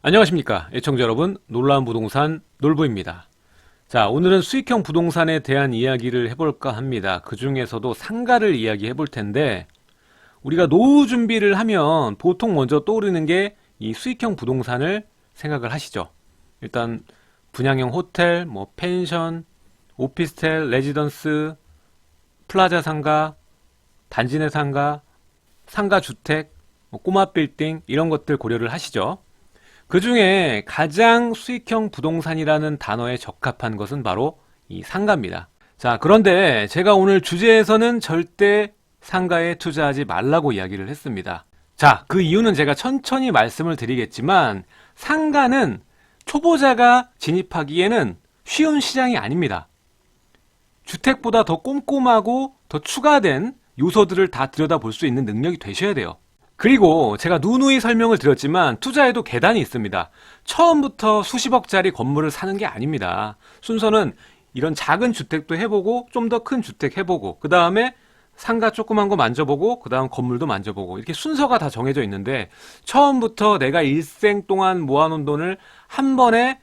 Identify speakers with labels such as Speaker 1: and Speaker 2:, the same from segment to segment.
Speaker 1: 안녕하십니까 애청자 여러분, 놀라운 부동산 놀부입니다. 자, 오늘은 수익형 부동산에 대한 이야기를 해볼까 합니다. 그 중에서도 상가를 이야기해 볼 텐데, 우리가 노후 준비를 하면 보통 먼저 떠오르는 게 이 수익형 부동산을 생각을 하시죠. 일단 분양형 호텔, 펜션, 오피스텔, 레지던스, 플라자 상가, 단지 내 상가, 상가 주택, 꼬마 빌딩 이런 것들 고려를 하시죠. 그 중에 가장 수익형 부동산이라는 단어에 적합한 것은 바로 이 상가입니다. 자, 그런데 제가 오늘 주제에서는 절대 상가에 투자하지 말라고 이야기를 했습니다. 자, 그 이유는 제가 천천히 말씀을 드리겠지만, 상가는 초보자가 진입하기에는 쉬운 시장이 아닙니다. 주택보다 더 꼼꼼하고 더 추가된 요소들을 다 들여다볼 수 있는 능력이 되셔야 돼요. 그리고 제가 누누이 설명을 드렸지만 투자에도 계단이 있습니다. 처음부터 수십억짜리 건물을 사는 게 아닙니다. 순서는 이런 작은 주택도 해보고 좀 더 큰 주택 해보고 그 다음에 상가 조그만 거 만져보고 그 다음 건물도 만져보고 이렇게 순서가 다 정해져 있는데, 처음부터 내가 일생 동안 모아놓은 돈을 한 번에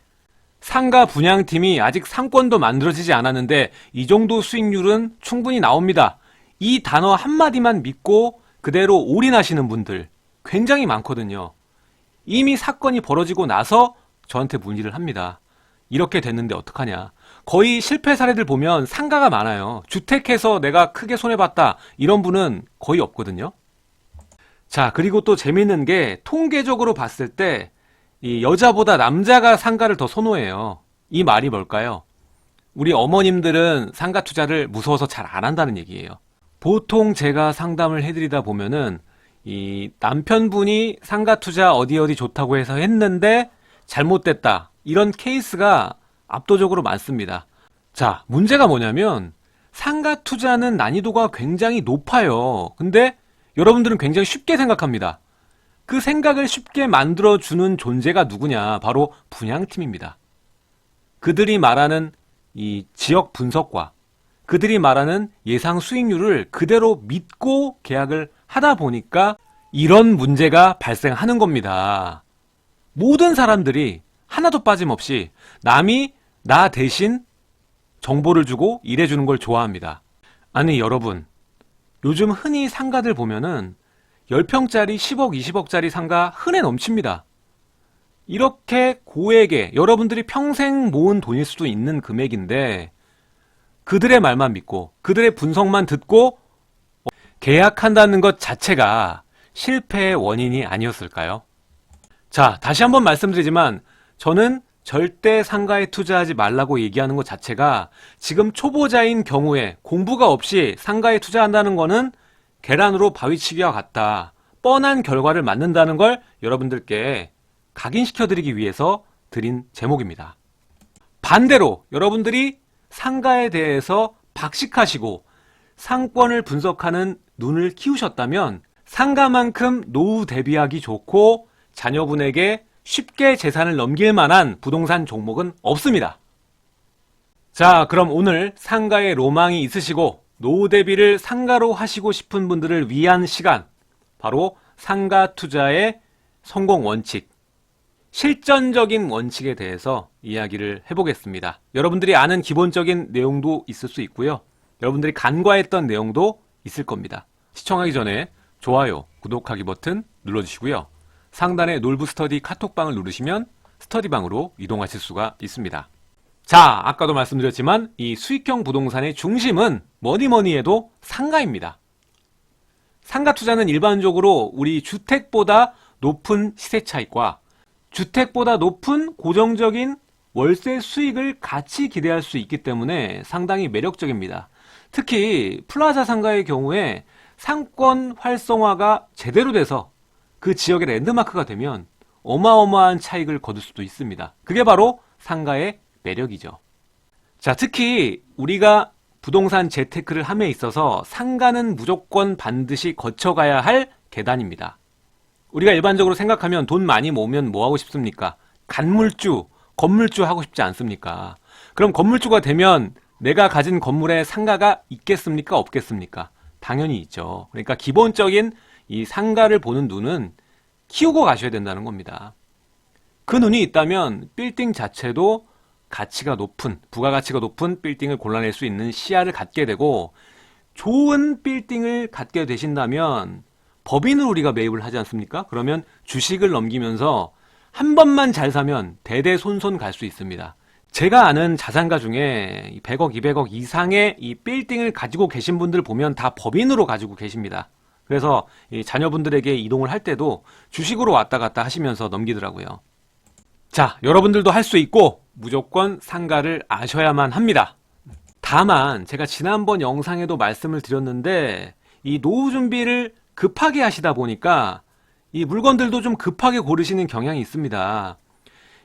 Speaker 1: 상가 분양팀이 아직 상권도 만들어지지 않았는데 이 정도 수익률은 충분히 나옵니다. 이 단어 한마디만 믿고 그대로 올인하시는 분들 굉장히 많거든요. 이미 사건이 벌어지고 나서 저한테 문의를 합니다. 이렇게 됐는데 어떡하냐. 거의 실패 사례들 보면 상가가 많아요. 주택해서 내가 크게 손해봤다 이런 분은 거의 없거든요. 자, 그리고 또 재밌는 게 통계적으로 봤을 때 이 여자보다 남자가 상가를 더 선호해요. 이 말이 뭘까요? 우리 어머님들은 상가 투자를 무서워서 잘 안 한다는 얘기예요. 보통 제가 상담을 해드리다 보면은 이 남편분이 상가 투자 어디 좋다고 해서 했는데 잘못됐다 이런 케이스가 압도적으로 많습니다. 자, 문제가 뭐냐면 상가 투자는 난이도가 굉장히 높아요. 근데 여러분들은 굉장히 쉽게 생각합니다. 그 생각을 쉽게 만들어주는 존재가 누구냐? 바로 분양팀입니다. 그들이 말하는 이 지역 분석과 그들이 말하는 예상 수익률을 그대로 믿고 계약을 하다 보니까 이런 문제가 발생하는 겁니다. 모든 사람들이 하나도 빠짐없이 남이 나 대신 정보를 주고 일해주는 걸 좋아합니다. 아니 여러분, 요즘 흔히 상가들 보면은 10평짜리 10억, 20억짜리 상가 흔해 넘칩니다. 이렇게 고액의 여러분들이 평생 모은 돈일 수도 있는 금액인데 그들의 말만 믿고 그들의 분석만 듣고 계약한다는 것 자체가 실패의 원인이 아니었을까요? 자, 다시 한번 말씀드리지만 저는 절대 상가에 투자하지 말라고 얘기하는 것 자체가 지금 초보자인 경우에 공부가 없이 상가에 투자한다는 거는 계란으로 바위치기와 같다, 뻔한 결과를 맞는다는 걸 여러분들께 각인시켜드리기 위해서 드린 제목입니다. 반대로 여러분들이 상가에 대해서 박식하시고 상권을 분석하는 눈을 키우셨다면 상가만큼 노후 대비하기 좋고 자녀분에게 쉽게 재산을 넘길 만한 부동산 종목은 없습니다. 자, 그럼 오늘 상가에 로망이 있으시고 노후 대비를 상가로 하시고 싶은 분들을 위한 시간, 바로 상가 투자의 성공 원칙, 실전적인 원칙에 대해서 이야기를 해보겠습니다. 여러분들이 아는 기본적인 내용도 있을 수 있고요. 여러분들이 간과했던 내용도 있을 겁니다. 시청하기 전에 좋아요, 구독하기 버튼 눌러주시고요. 상단에 놀부 스터디 카톡방을 누르시면 스터디방으로 이동하실 수가 있습니다. 자, 아까도 말씀드렸지만 이 수익형 부동산의 중심은 뭐니 해도 상가입니다. 상가 투자는 일반적으로 우리 주택보다 높은 시세 차익과 주택보다 높은 고정적인 월세 수익을 같이 기대할 수 있기 때문에 상당히 매력적입니다. 특히 플라자 상가의 경우에 상권 활성화가 제대로 돼서 그 지역의 랜드마크가 되면 어마어마한 차익을 거둘 수도 있습니다. 그게 바로 상가의 매력이죠. 자, 특히 우리가 부동산 재테크를 함에 있어서 상가는 무조건 반드시 거쳐가야 할 계단입니다. 우리가 일반적으로 생각하면 돈 많이 모으면 뭐 하고 싶습니까? 간물주, 건물주 하고 싶지 않습니까? 그럼 건물주가 되면 내가 가진 건물에 상가가 있겠습니까? 없겠습니까? 당연히 있죠. 그러니까 기본적인 이 상가를 보는 눈은 키우고 가셔야 된다는 겁니다. 그 눈이 있다면 빌딩 자체도 가치가 높은, 부가가치가 높은 빌딩을 골라낼 수 있는 시야를 갖게 되고, 좋은 빌딩을 갖게 되신다면 법인을 우리가 매입을 하지 않습니까? 그러면 주식을 넘기면서 한 번만 잘 사면 대대손손 갈 수 있습니다. 제가 아는 자산가 중에 100억, 200억 이상의 이 빌딩을 가지고 계신 분들 보면 다 법인으로 가지고 계십니다. 그래서 이 자녀분들에게 이동을 할 때도 주식으로 왔다 갔다 하시면서 넘기더라고요. 자, 여러분들도 할 수 있고 무조건 상가를 아셔야만 합니다. 다만 제가 지난번 영상에도 말씀을 드렸는데 이 노후 준비를 급하게 하시다 보니까 이 물건들도 좀 급하게 고르시는 경향이 있습니다.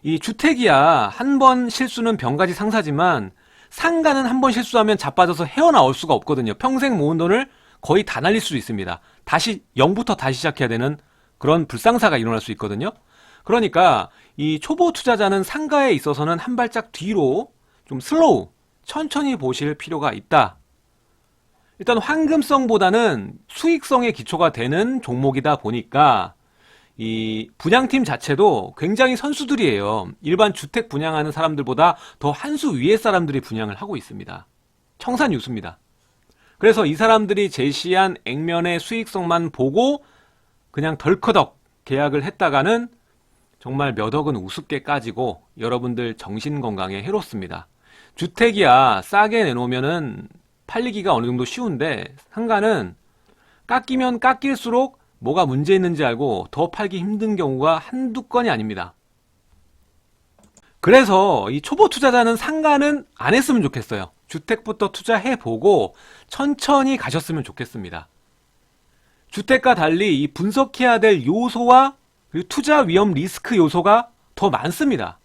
Speaker 1: 이 주택이야 한 번 실수는 병가지 상사지만 상가는 한 번 실수하면 자빠져서 헤어나올 수가 없거든요. 평생 모은 돈을 거의 다 날릴 수 있습니다. 다시 0부터 다시 시작해야 되는 그런 불상사가 일어날 수 있거든요. 그러니까 이 초보 투자자는 상가에 있어서는 한 발짝 뒤로 좀 슬로우, 천천히 보실 필요가 있다. 일단 황금성보다는 수익성의 기초가 되는 종목이다 보니까 이 분양팀 자체도 굉장히 선수들이에요. 일반 주택 분양하는 사람들보다 더 한 수 위의 사람들이 분양을 하고 있습니다. 청산유수입니다. 그래서 이 사람들이 제시한 액면의 수익성만 보고 그냥 덜커덕 계약을 했다가는 정말 몇 억은 우습게 까지고 여러분들 정신건강에 해롭습니다. 주택이야 싸게 내놓으면은 팔리기가 어느 정도 쉬운데 상가는 깎이면 깎일수록 뭐가 문제 있는지 알고 더 팔기 힘든 경우가 한두 건이 아닙니다. 그래서 이 초보 투자자는 상가는 안 했으면 좋겠어요. 주택부터 투자해보고 천천히 가셨으면 좋겠습니다. 주택과 달리 이 분석해야 될 요소와 그리고 투자 위험 리스크 요소가 더 많습니다.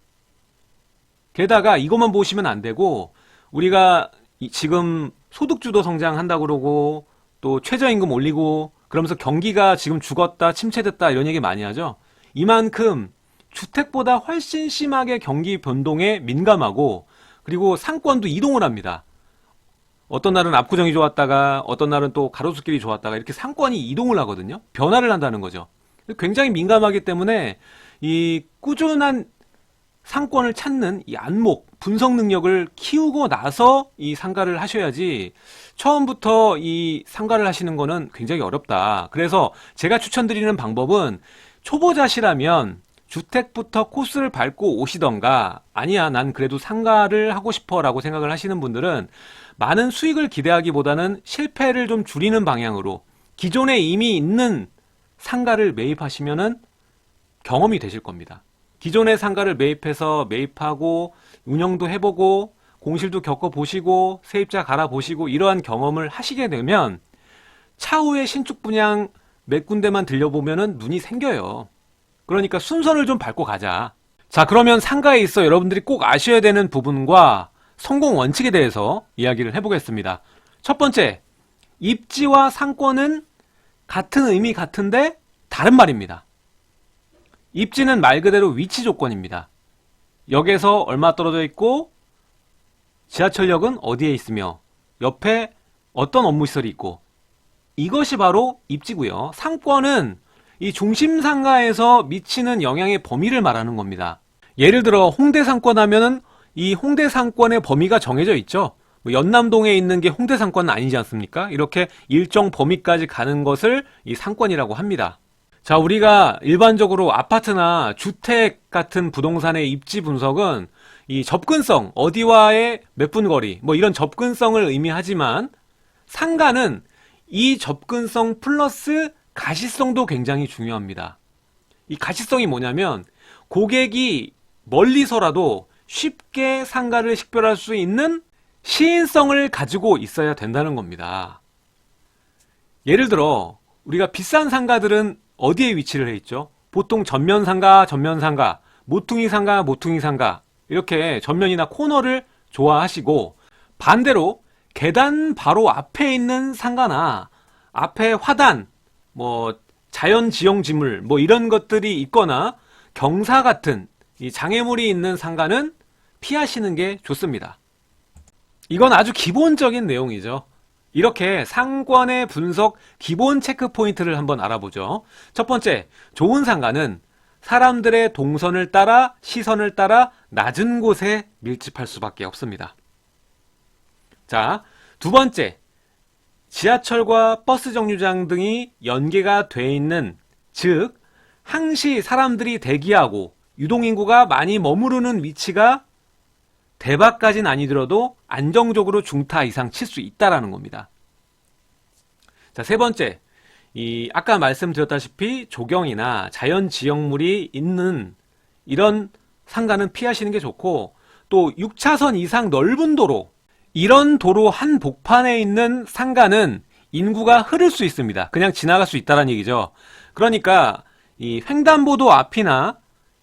Speaker 1: 게다가 이것만 보시면 안 되고 우리가 지금 소득주도 성장한다고 그러고 또 최저임금 올리고 그러면서 경기가 지금 죽었다 침체됐다 이런 얘기 많이 하죠. 이만큼 주택보다 훨씬 심하게 경기 변동에 민감하고 그리고 상권도 이동을 합니다. 어떤 날은 압구정이 좋았다가 어떤 날은 또 가로수길이 좋았다가 이렇게 상권이 이동을 하거든요. 변화를 한다는 거죠. 굉장히 민감하기 때문에 이 꾸준한 상권을 찾는 이 안목, 분석 능력을 키우고 나서 이 상가를 하셔야지 처음부터 이 상가를 하시는 거는 굉장히 어렵다. 그래서 제가 추천드리는 방법은 초보자시라면 주택부터 코스를 밟고 오시던가 아니야 난 그래도 상가를 하고 싶어 라고 생각을 하시는 분들은 많은 수익을 기대하기보다는 실패를 좀 줄이는 방향으로 기존에 이미 있는 상가를 매입하시면은 경험이 되실 겁니다. 기존의 상가를 매입해서 매입하고 운영도 해보고 공실도 겪어보시고 세입자 갈아보시고 이러한 경험을 하시게 되면 차후에 신축 분양 몇 군데만 들려보면은 눈이 생겨요. 그러니까 순서를 좀 밟고 가자. 자, 그러면 상가에 있어 여러분들이 꼭 아셔야 되는 부분과 성공 원칙에 대해서 이야기를 해보겠습니다. 첫 번째, 입지와 상권은 같은 의미 같은데 다른 말입니다. 입지는 말 그대로 위치 조건입니다. 역에서 얼마 떨어져 있고 지하철역은 어디에 있으며 옆에 어떤 업무시설이 있고 이것이 바로 입지고요. 상권은 이 중심 상가에서 미치는 영향의 범위를 말하는 겁니다. 예를 들어 홍대 상권 하면은 이 홍대 상권의 범위가 정해져 있죠. 뭐 연남동에 있는 게 홍대 상권은 아니지 않습니까? 이렇게 일정 범위까지 가는 것을 이 상권이라고 합니다. 자, 우리가 일반적으로 아파트나 주택 같은 부동산의 입지 분석은 이 접근성, 어디와의 몇 분 거리, 뭐 이런 접근성을 의미하지만 상가는 이 접근성 플러스 가시성도 굉장히 중요합니다. 이 가시성이 뭐냐면 고객이 멀리서라도 쉽게 상가를 식별할 수 있는 시인성을 가지고 있어야 된다는 겁니다. 예를 들어 우리가 비싼 상가들은 어디에 위치를 해 있죠? 보통 전면 상가, 모퉁이 상가, 모퉁이 상가 이렇게 전면이나 코너를 좋아하시고 반대로 계단 바로 앞에 있는 상가나 앞에 화단, 뭐 자연 지형지물 뭐 이런 것들이 있거나 경사 같은 이 장애물이 있는 상가는 피하시는 게 좋습니다. 이건 아주 기본적인 내용이죠. 이렇게 상권의 분석 기본 체크 포인트를 한번 알아보죠. 첫 번째, 좋은 상가는 사람들의 동선을 따라 시선을 따라 낮은 곳에 밀집할 수밖에 없습니다. 자, 두 번째, 지하철과 버스 정류장 등이 연계가 돼 있는, 즉 항시 사람들이 대기하고 유동인구가 많이 머무르는 위치가 대박까지는 아니더라도 안정적으로 중타 이상 칠 수 있다라는 겁니다. 자, 세 번째, 아까 말씀드렸다시피 조경이나 자연 지형물이 있는 이런 상가는 피하시는 게 좋고, 또 6차선 이상 넓은 도로, 이런 도로 한 복판에 있는 상가는 인구가 흐를 수 있습니다. 그냥 지나갈 수 있다는 얘기죠. 그러니까 이 횡단보도 앞이나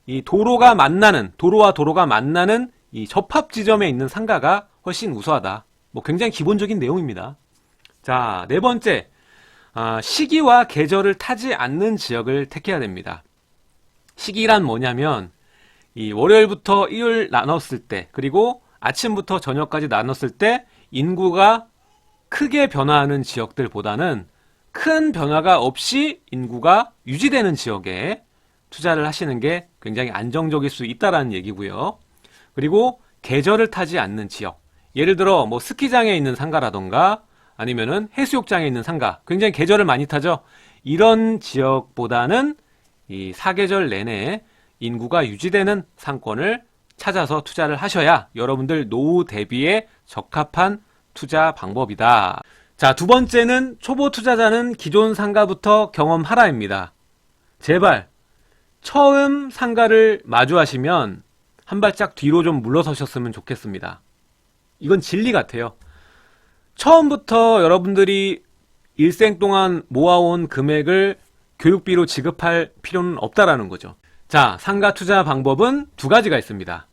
Speaker 1: 이 도로와 도로가 만나는 이 접합 지점에 있는 상가가 훨씬 우수하다. 뭐 굉장히 기본적인 내용입니다. 자, 네 번째, 시기와 계절을 타지 않는 지역을 택해야 됩니다. 시기란 뭐냐면 이 월요일부터 일요일 나눴을 때, 그리고 아침부터 저녁까지 나눴을 때 인구가 크게 변화하는 지역들보다는 큰 변화가 없이 인구가 유지되는 지역에 투자를 하시는 게 굉장히 안정적일 수 있다는 얘기고요. 그리고 계절을 타지 않는 지역, 예를 들어 뭐 스키장에 있는 상가라던가 아니면은 해수욕장에 있는 상가, 굉장히 계절을 많이 타죠. 이런 지역보다는 이 사계절 내내 인구가 유지되는 상권을 찾아서 투자를 하셔야 여러분들 노후 대비에 적합한 투자 방법이다. 자, 두 번째는 초보 투자자는 기존 상가부터 경험하라입니다. 제발 처음 상가를 마주하시면 한 발짝 뒤로 좀 물러서셨으면 좋겠습니다. 이건 진리 같아요. 처음부터 여러분들이 일생 동안 모아온 금액을 교육비로 지급할 필요는 없다라는 거죠. 자, 상가 투자 방법은 두 가지가 있습니다.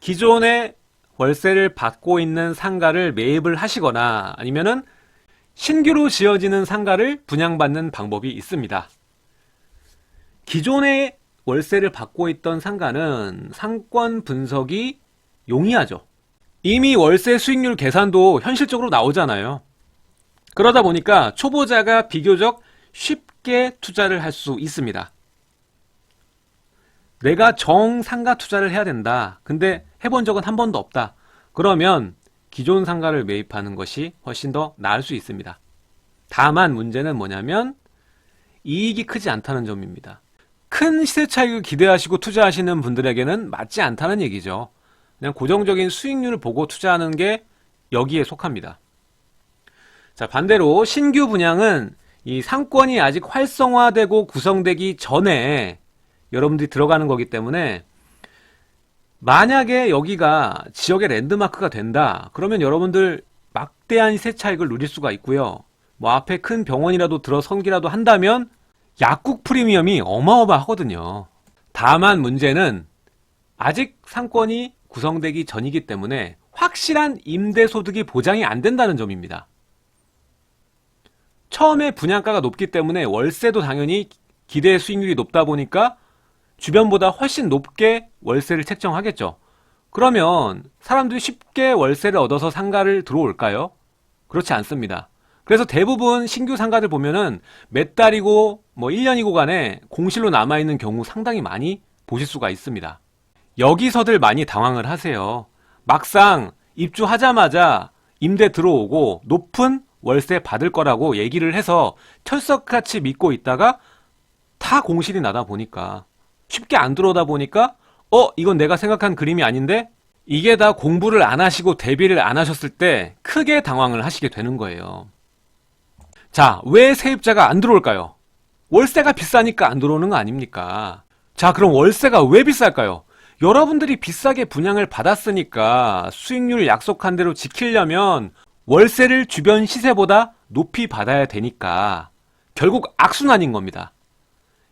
Speaker 1: 기존에 월세를 받고 있는 상가를 매입을 하시거나 아니면은 신규로 지어지는 상가를 분양받는 방법이 있습니다. 기존에 월세를 받고 있던 상가는 상권 분석이 용이하죠. 이미 월세 수익률 계산도 현실적으로 나오잖아요. 그러다 보니까 초보자가 비교적 쉽게 투자를 할 수 있습니다. 내가 정상가 투자를 해야 된다. 근데 해본 적은 한 번도 없다. 그러면 기존 상가를 매입하는 것이 훨씬 더 나을 수 있습니다. 다만 문제는 뭐냐면 이익이 크지 않다는 점입니다. 큰 시세 차익을 기대하시고 투자하시는 분들에게는 맞지 않다는 얘기죠. 그냥 고정적인 수익률을 보고 투자하는 게 여기에 속합니다. 자, 반대로 신규 분양은 이 상권이 아직 활성화되고 구성되기 전에 여러분들이 들어가는 거기 때문에 만약에 여기가 지역의 랜드마크가 된다, 그러면 여러분들 막대한 시세 차익을 누릴 수가 있고요. 뭐 앞에 큰 병원이라도 들어선기라도 한다면 약국 프리미엄이 어마어마하거든요. 다만 문제는 아직 상권이 구성되기 전이기 때문에 확실한 임대소득이 보장이 안 된다는 점입니다. 처음에 분양가가 높기 때문에 월세도 당연히 기대 수익률이 높다 보니까 주변보다 훨씬 높게 월세를 책정하겠죠. 그러면 사람들이 쉽게 월세를 얻어서 상가를 들어올까요? 그렇지 않습니다. 그래서 대부분 신규 상가들 보면은 몇 달이고 뭐 1년이고 간에 공실로 남아있는 경우 상당히 많이 보실 수가 있습니다. 여기서들 많이 당황을 하세요. 막상 입주하자마자 임대 들어오고 높은 월세 받을 거라고 얘기를 해서 철석같이 믿고 있다가 다 공실이 나다 보니까, 쉽게 안 들어오다 보니까 이건 내가 생각한 그림이 아닌데, 이게 다 공부를 안 하시고 대비를 안 하셨을 때 크게 당황을 하시게 되는 거예요. 자, 왜 세입자가 안 들어올까요? 월세가 비싸니까 안 들어오는 거 아닙니까? 자, 그럼 월세가 왜 비쌀까요? 여러분들이 비싸게 분양을 받았으니까 수익률 약속한 대로 지키려면 월세를 주변 시세보다 높이 받아야 되니까 결국 악순환인 겁니다.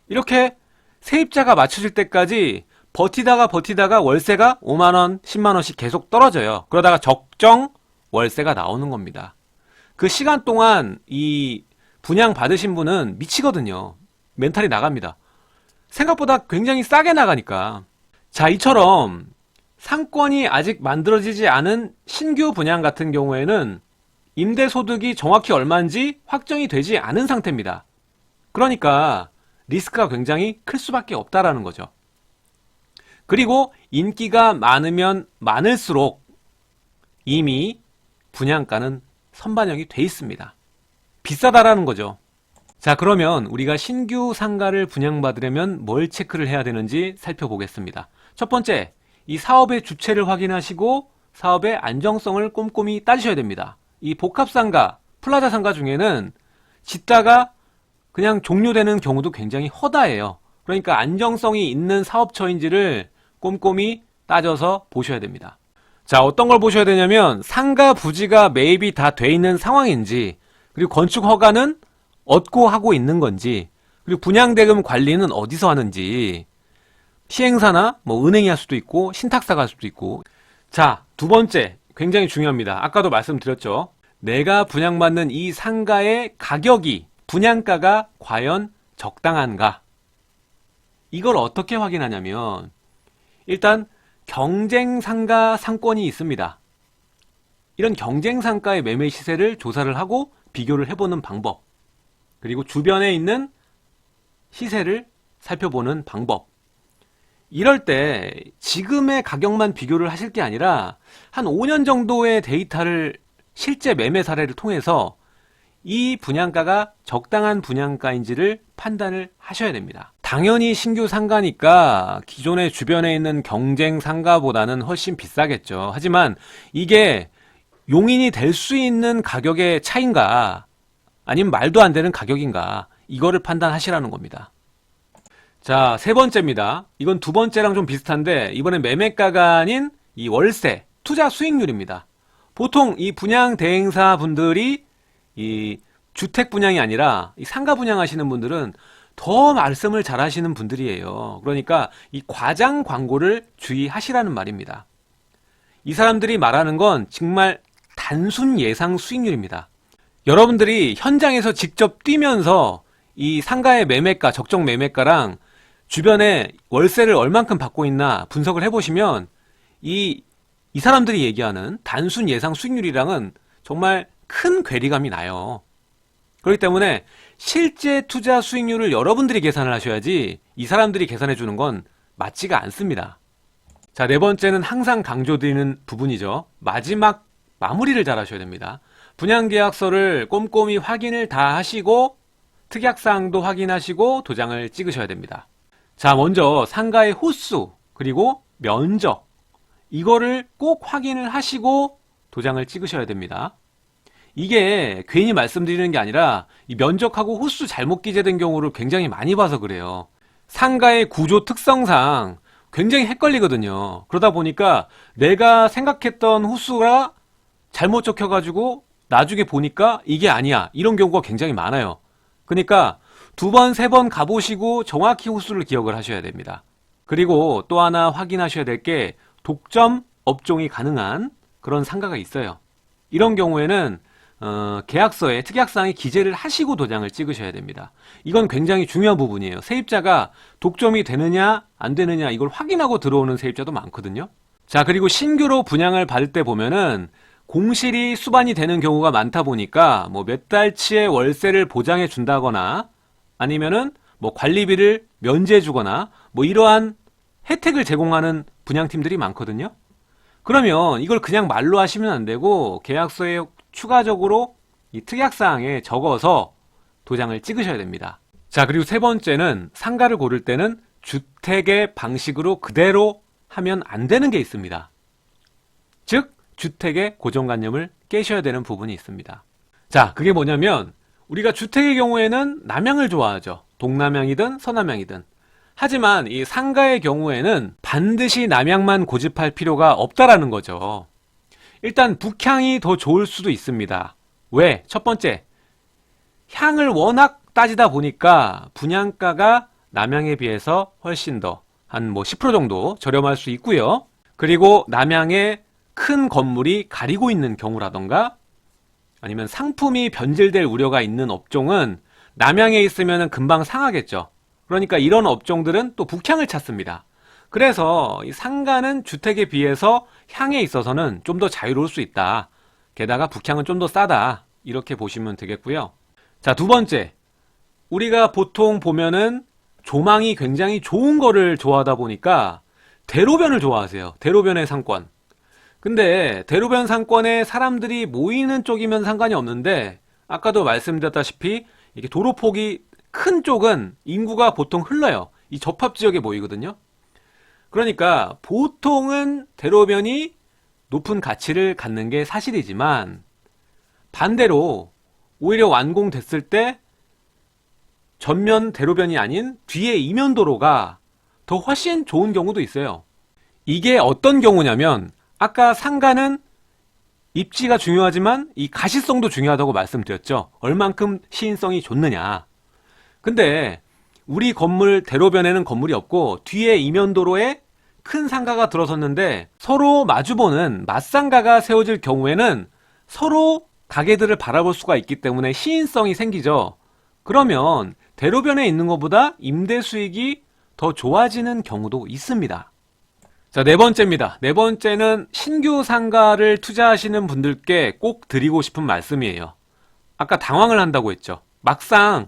Speaker 1: 이렇게 세입자가 맞춰질 때까지 버티다가 월세가 5만원, 10만원씩 계속 떨어져요. 그러다가 적정 월세가 나오는 겁니다. 그 시간 동안 이 분양 받으신 분은 미치거든요. 멘탈이 나갑니다. 생각보다 굉장히 싸게 나가니까. 자, 이처럼 상권이 아직 만들어지지 않은 신규 분양 같은 경우에는 임대소득이 정확히 얼마인지 확정이 되지 않은 상태입니다. 그러니까 리스크가 굉장히 클 수밖에 없다라는 거죠. 그리고 인기가 많으면 많을수록 이미 분양가는 선반영이 돼 있습니다. 비싸다라는 거죠. 자, 그러면 우리가 신규 상가를 분양받으려면 뭘 체크를 해야 되는지 살펴보겠습니다. 첫 번째, 이 사업의 주체를 확인하시고 사업의 안정성을 꼼꼼히 따지셔야 됩니다. 이 복합상가, 플라자 상가 중에는 짓다가 그냥 종료되는 경우도 굉장히 허다해요. 그러니까 안정성이 있는 사업처인지를 꼼꼼히 따져서 보셔야 됩니다. 자, 어떤 걸 보셔야 되냐면 상가 부지가 매입이 다 돼 있는 상황인지, 그리고 건축 허가는 얻고 하고 있는 건지, 그리고 분양대금 관리는 어디서 하는지, 시행사나 뭐 은행이 할 수도 있고 신탁사가 할 수도 있고. 자, 두 번째 굉장히 중요합니다. 아까도 말씀드렸죠. 내가 분양받는 이 상가의 가격이, 분양가가 과연 적당한가? 이걸 어떻게 확인하냐면 일단 경쟁상가 상권이 있습니다. 이런 경쟁상가의 매매 시세를 조사를 하고 비교를 해보는 방법, 그리고 주변에 있는 시세를 살펴보는 방법. 이럴 때 지금의 가격만 비교를 하실 게 아니라 한 5년 정도의 데이터를, 실제 매매 사례를 통해서 이 분양가가 적당한 분양가인지를 판단을 하셔야 됩니다. 당연히 신규 상가니까 기존의 주변에 있는 경쟁 상가보다는 훨씬 비싸겠죠. 하지만 이게 용인이 될 수 있는 가격의 차이인가, 아니면 말도 안 되는 가격인가, 이거를 판단하시라는 겁니다. 자, 세 번째입니다. 이건 두 번째랑 좀 비슷한데 이번엔 매매가가 아닌 이 월세, 투자 수익률입니다. 보통 이 분양 대행사 분들이 이 주택 분양이 아니라 이 상가 분양하시는 분들은 더 말씀을 잘 하시는 분들이에요. 그러니까 이 과장 광고를 주의하시라는 말입니다. 이 사람들이 말하는 건 정말 단순 예상 수익률입니다. 여러분들이 현장에서 직접 뛰면서 이 상가의 매매가, 적정 매매가랑 주변에 월세를 얼만큼 받고 있나 분석을 해보시면 이 사람들이 얘기하는 단순 예상 수익률이랑은 정말 큰 괴리감이 나요. 그렇기 때문에 실제 투자 수익률을 여러분들이 계산을 하셔야지 이 사람들이 계산해 주는 건 맞지가 않습니다. 자, 네 번째는 항상 강조드리는 부분이죠. 마지막 마무리를 잘 하셔야 됩니다. 분양계약서를 꼼꼼히 확인을 다 하시고 특약사항도 확인하시고 도장을 찍으셔야 됩니다. 자, 먼저 상가의 호수, 그리고 면적, 이거를 꼭 확인을 하시고 도장을 찍으셔야 됩니다. 이게 괜히 말씀드리는 게 아니라 이 면적하고 호수 잘못 기재된 경우를 굉장히 많이 봐서 그래요. 상가의 구조 특성상 굉장히 헷갈리거든요. 그러다 보니까 내가 생각했던 호수가 잘못 적혀가지고 나중에 보니까 이게 아니야, 이런 경우가 굉장히 많아요. 그러니까 두 번, 세 번 가보시고 정확히 호수를 기억을 하셔야 됩니다. 그리고 또 하나 확인하셔야 될 게 독점 업종이 가능한 그런 상가가 있어요. 이런 경우에는 계약서에 특약사항에 기재를 하시고 도장을 찍으셔야 됩니다. 이건 굉장히 중요한 부분이에요. 세입자가 독점이 되느냐 안 되느냐 이걸 확인하고 들어오는 세입자도 많거든요. 자, 그리고 신규로 분양을 받을 때 보면은 공실이 수반이 되는 경우가 많다 보니까 뭐 몇 달치의 월세를 보장해 준다거나 아니면은 뭐 관리비를 면제해 주거나 뭐 이러한 혜택을 제공하는 분양팀들이 많거든요. 그러면 이걸 그냥 말로 하시면 안 되고 계약서에 추가적으로 이 특약사항에 적어서 도장을 찍으셔야 됩니다. 자, 그리고 세 번째는 상가를 고를 때는 주택의 방식으로 그대로 하면 안 되는 게 있습니다. 즉 주택의 고정관념을 깨셔야 되는 부분이 있습니다. 자, 그게 뭐냐면 우리가 주택의 경우에는 남향을 좋아하죠. 동남향이든 서남향이든. 하지만 이 상가의 경우에는 반드시 남향만 고집할 필요가 없다라는 거죠. 일단 북향이 더 좋을 수도 있습니다. 왜? 첫 번째, 향을 워낙 따지다 보니까 분양가가 남향에 비해서 훨씬 더 한 뭐 10% 정도 저렴할 수 있고요. 그리고 남향에 큰 건물이 가리고 있는 경우라던가 아니면 상품이 변질될 우려가 있는 업종은 남향에 있으면 금방 상하겠죠. 그러니까 이런 업종들은 또 북향을 찾습니다. 그래서 이 상가는 주택에 비해서 향에 있어서는 좀 더 자유로울 수 있다. 게다가 북향은 좀 더 싸다. 이렇게 보시면 되겠고요. 자, 두 번째, 우리가 보통 보면은 조망이 굉장히 좋은 거를 좋아하다 보니까 대로변을 좋아하세요. 대로변의 상권. 근데 대로변 상권에 사람들이 모이는 쪽이면 상관이 없는데 아까도 말씀드렸다시피 이게 도로폭이 큰 쪽은 인구가 보통 흘러요. 이 접합 지역에 모이거든요. 그러니까 보통은 대로변이 높은 가치를 갖는 게 사실이지만 반대로 오히려 완공됐을 때 전면 대로변이 아닌 뒤에 이면도로가 더 훨씬 좋은 경우도 있어요. 이게 어떤 경우냐면 아까 상가는 입지가 중요하지만 이 가시성도 중요하다고 말씀드렸죠. 얼만큼 시인성이 좋느냐. 근데 우리 건물 대로변에는 건물이 없고 뒤에 이면도로에 큰 상가가 들어섰는데 서로 마주보는 맞상가가 세워질 경우에는 서로 가게들을 바라볼 수가 있기 때문에 시인성이 생기죠. 그러면 대로변에 있는 것보다 임대 수익이 더 좋아지는 경우도 있습니다. 자, 네 번째입니다. 네 번째는 신규 상가를 투자하시는 분들께 꼭 드리고 싶은 말씀이에요. 아까 당황을 한다고 했죠. 막상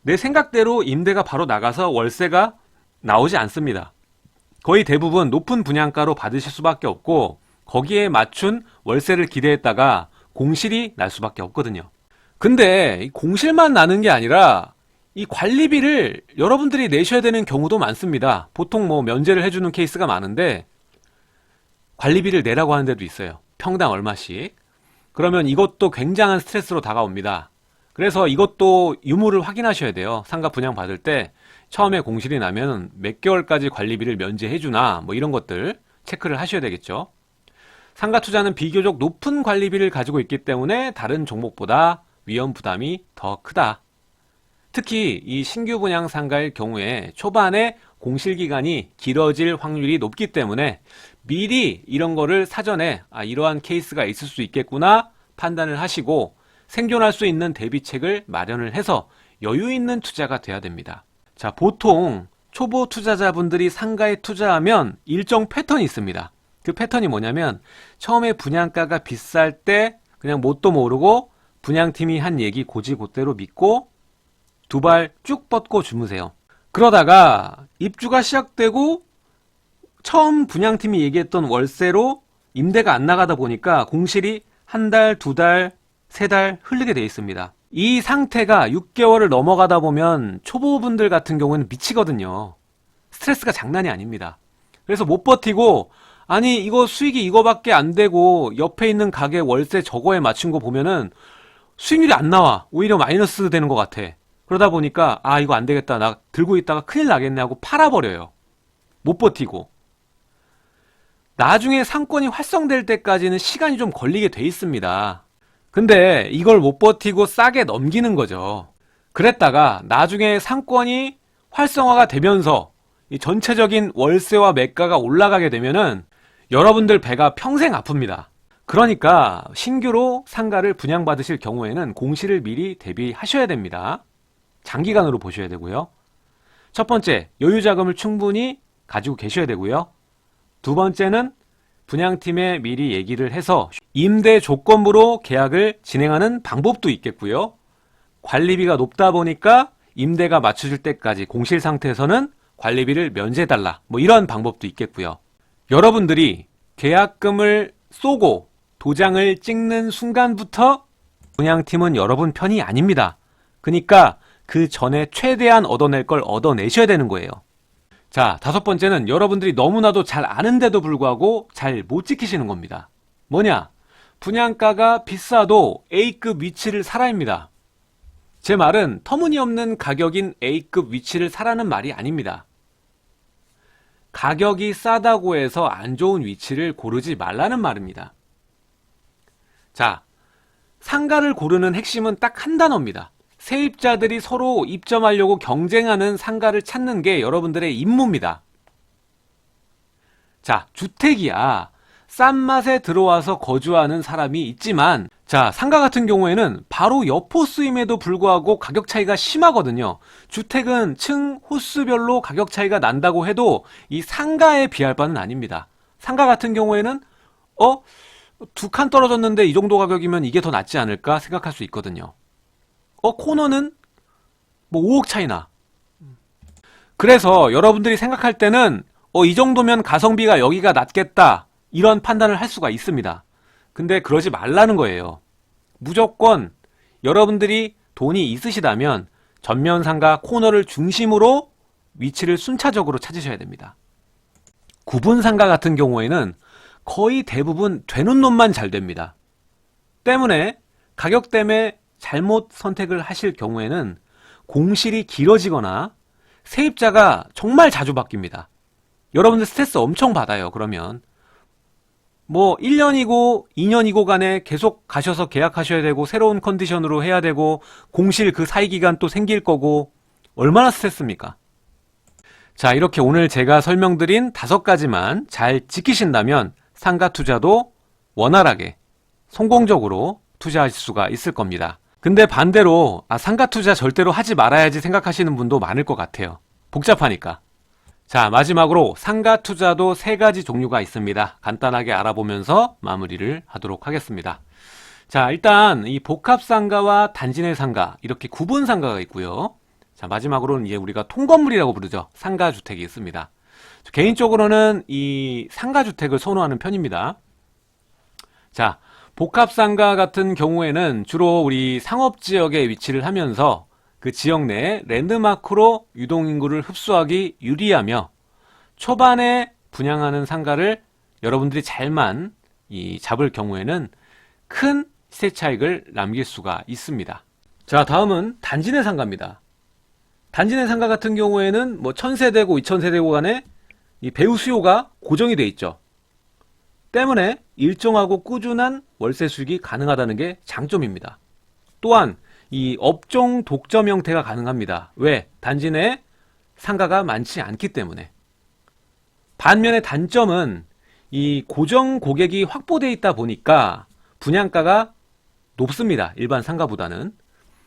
Speaker 1: 내 생각대로 임대가 바로 나가서 월세가 나오지 않습니다. 거의 대부분 높은 분양가로 받으실 수밖에 없고 거기에 맞춘 월세를 기대했다가 공실이 날 수밖에 없거든요. 근데 공실만 나는 게 아니라 이 관리비를 여러분들이 내셔야 되는 경우도 많습니다. 보통 뭐 면제를 해주는 케이스가 많은데 관리비를 내라고 하는 데도 있어요. 평당 얼마씩. 그러면 이것도 굉장한 스트레스로 다가옵니다. 그래서 이것도 유무를 확인하셔야 돼요. 상가 분양 받을 때 처음에 공실이 나면 몇 개월까지 관리비를 면제해주나 뭐 이런 것들 체크를 하셔야 되겠죠. 상가 투자는 비교적 높은 관리비를 가지고 있기 때문에 다른 종목보다 위험 부담이 더 크다. 특히 이 신규 분양 상가일 경우에 초반에 공실 기간이 길어질 확률이 높기 때문에 미리 이런 거를 사전에 이러한 케이스가 있을 수 있겠구나 판단을 하시고 생존할 수 있는 대비책을 마련을 해서 여유 있는 투자가 돼야 됩니다. 자, 보통 초보 투자자분들이 상가에 투자하면 일정 패턴이 있습니다. 그 패턴이 뭐냐면 처음에 분양가가 비쌀 때 그냥 뭣도 모르고 분양팀이 한 얘기 곧이곧대로 믿고 두 발 쭉 뻗고 주무세요. 그러다가 입주가 시작되고 처음 분양팀이 얘기했던 월세로 임대가 안 나가다 보니까 공실이 한 달, 두 달, 세 달 흐르게 돼 있습니다. 이 상태가 6개월을 넘어가다 보면 초보분들 같은 경우는 미치거든요. 스트레스가 장난이 아닙니다. 그래서 못 버티고 아니 이거 수익이 이거밖에 안 되고 옆에 있는 가게 월세 저거에 맞춘 거 보면은 수익률이 안 나와. 오히려 마이너스 되는 것 같아. 그러다 보니까 이거 안 되겠다. 나 들고 있다가 큰일 나겠네 하고 팔아버려요. 못 버티고. 나중에 상권이 활성될 때까지는 시간이 좀 걸리게 돼 있습니다. 근데 이걸 못 버티고 싸게 넘기는 거죠. 그랬다가 나중에 상권이 활성화가 되면서 이 전체적인 월세와 매가가 올라가게 되면은 여러분들 배가 평생 아픕니다. 그러니까 신규로 상가를 분양받으실 경우에는 공실을 미리 대비하셔야 됩니다. 장기간으로 보셔야 되고요. 첫 번째, 여유자금을 충분히 가지고 계셔야 되고요. 두 번째는 분양팀에 미리 얘기를 해서 임대 조건부로 계약을 진행하는 방법도 있겠고요. 관리비가 높다 보니까 임대가 맞춰질 때까지 공실 상태에서는 관리비를 면제해달라. 뭐 이런 방법도 있겠고요. 여러분들이 계약금을 쏘고 도장을 찍는 순간부터 분양팀은 여러분 편이 아닙니다. 그러니까 그 전에 최대한 얻어낼 걸 얻어내셔야 되는 거예요. 자, 다섯 번째는 여러분들이 너무나도 잘 아는데도 불구하고 잘 못 지키시는 겁니다. 뭐냐? 분양가가 비싸도 A급 위치를 사라입니다. 제 말은 터무니없는 가격인 A급 위치를 사라는 말이 아닙니다. 가격이 싸다고 해서 안 좋은 위치를 고르지 말라는 말입니다. 자, 상가를 고르는 핵심은 딱 한 단어입니다. 세입자들이 서로 입점하려고 경쟁하는 상가를 찾는 게 여러분들의 임무입니다. 자, 주택이야 싼 맛에 들어와서 거주하는 사람이 있지만 자, 상가 같은 경우에는 바로 옆 호수임에도 불구하고 가격 차이가 심하거든요. 주택은 층, 호수별로 가격 차이가 난다고 해도 이 상가에 비할 바는 아닙니다. 상가 같은 경우에는 두 칸 떨어졌는데 이 정도 가격이면 이게 더 낫지 않을까 생각할 수 있거든요. 코너는 뭐 5억 차이나. 그래서 여러분들이 생각할 때는 이 정도면 가성비가 여기가 낫겠다 이런 판단을 할 수가 있습니다. 근데 그러지 말라는 거예요. 무조건 여러분들이 돈이 있으시다면 전면상가 코너를 중심으로 위치를 순차적으로 찾으셔야 됩니다. 구분상가 같은 경우에는 거의 대부분 되는 놈만 잘 됩니다. 때문에 가격 때문에 잘못 선택을 하실 경우에는 공실이 길어지거나 세입자가 정말 자주 바뀝니다. 여러분들 스트레스 엄청 받아요. 그러면 뭐 1년이고 2년이고 간에 계속 가셔서 계약하셔야 되고 새로운 컨디션으로 해야 되고 공실 그 사이 기간 또 생길 거고 얼마나 스트레스입니까? 자, 이렇게 오늘 제가 설명드린 5가지만 잘 지키신다면 상가 투자도 원활하게 성공적으로 투자하실 수가 있을 겁니다. 근데 반대로 상가 투자 절대로 하지 말아야지 생각하시는 분도 많을 것 같아요. 복잡하니까. 자, 마지막으로 상가 투자도 3가지 종류가 있습니다. 간단하게 알아보면서 마무리를 하도록 하겠습니다. 자, 일단 이 복합상가와 단지내 상가 이렇게 구분 상가가 있고요. 자, 마지막으로는 이제 우리가 통건물이라고 부르죠. 상가주택이 있습니다. 개인적으로는 이 상가주택을 선호하는 편입니다. 자, 복합상가 같은 경우에는 주로 우리 상업지역에 위치를 하면서 그 지역 내 랜드마크로 유동인구를 흡수하기 유리하며 초반에 분양하는 상가를 여러분들이 잘만 잡을 경우에는 큰 시세 차익을 남길 수가 있습니다. 자, 다음은 단지내 상가입니다. 단지내 상가 같은 경우에는 뭐 1000세대고 2000세대고 간에 이 배우 수요가 고정이 돼 있죠. 때문에 일정하고 꾸준한 월세 수익이 가능하다는 게 장점입니다. 또한 이 업종 독점 형태가 가능합니다. 왜? 단지 내 상가가 많지 않기 때문에. 반면에 단점은 이 고정 고객이 확보되어 있다 보니까 분양가가 높습니다. 일반 상가보다는.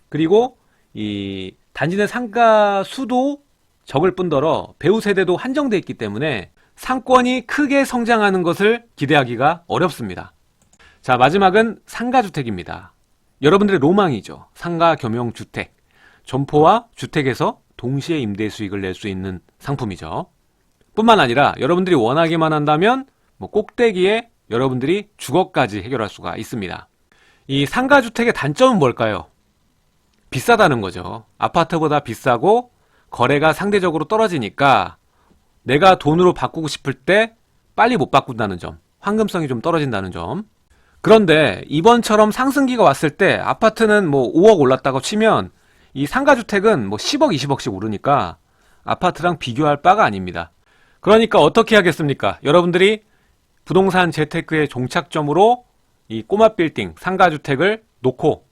Speaker 1: 그리고 이 단지 내 상가 수도 적을 뿐더러 배우 세대도 한정되어 있기 때문에 상권이 크게 성장하는 것을 기대하기가 어렵습니다. 자, 마지막은 상가주택입니다. 여러분들의 로망이죠. 상가 겸용 주택. 점포와 주택에서 동시에 임대 수익을 낼 수 있는 상품이죠. 뿐만 아니라 여러분들이 원하기만 한다면 뭐 꼭대기에 여러분들이 주거까지 해결할 수가 있습니다. 이 상가주택의 단점은 뭘까요? 비싸다는 거죠. 아파트보다 비싸고 거래가 상대적으로 떨어지니까 내가 돈으로 바꾸고 싶을 때 빨리 못 바꾼다는 점, 황금성이 좀 떨어진다는 점. 그런데 이번처럼 상승기가 왔을 때 아파트는 뭐 5억 올랐다고 치면 이 상가주택은 뭐 10억, 20억씩 오르니까 아파트랑 비교할 바가 아닙니다. 그러니까 어떻게 하겠습니까? 여러분들이 부동산 재테크의 종착점으로 이 꼬마 빌딩, 상가주택을 놓고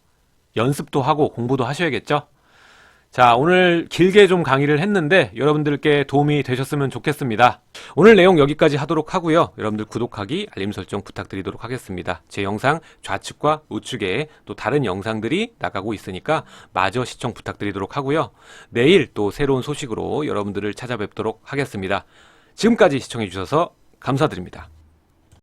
Speaker 1: 연습도 하고 공부도 하셔야겠죠? 자, 오늘 길게 좀 강의를 했는데 여러분들께 도움이 되셨으면 좋겠습니다. 오늘 내용 여기까지 하도록 하고요. 여러분들 구독하기, 알림 설정 부탁드리도록 하겠습니다. 제 영상 좌측과 우측에 또 다른 영상들이 나가고 있으니까 마저 시청 부탁드리도록 하고요. 내일 또 새로운 소식으로 여러분들을 찾아뵙도록 하겠습니다. 지금까지 시청해 주셔서 감사드립니다.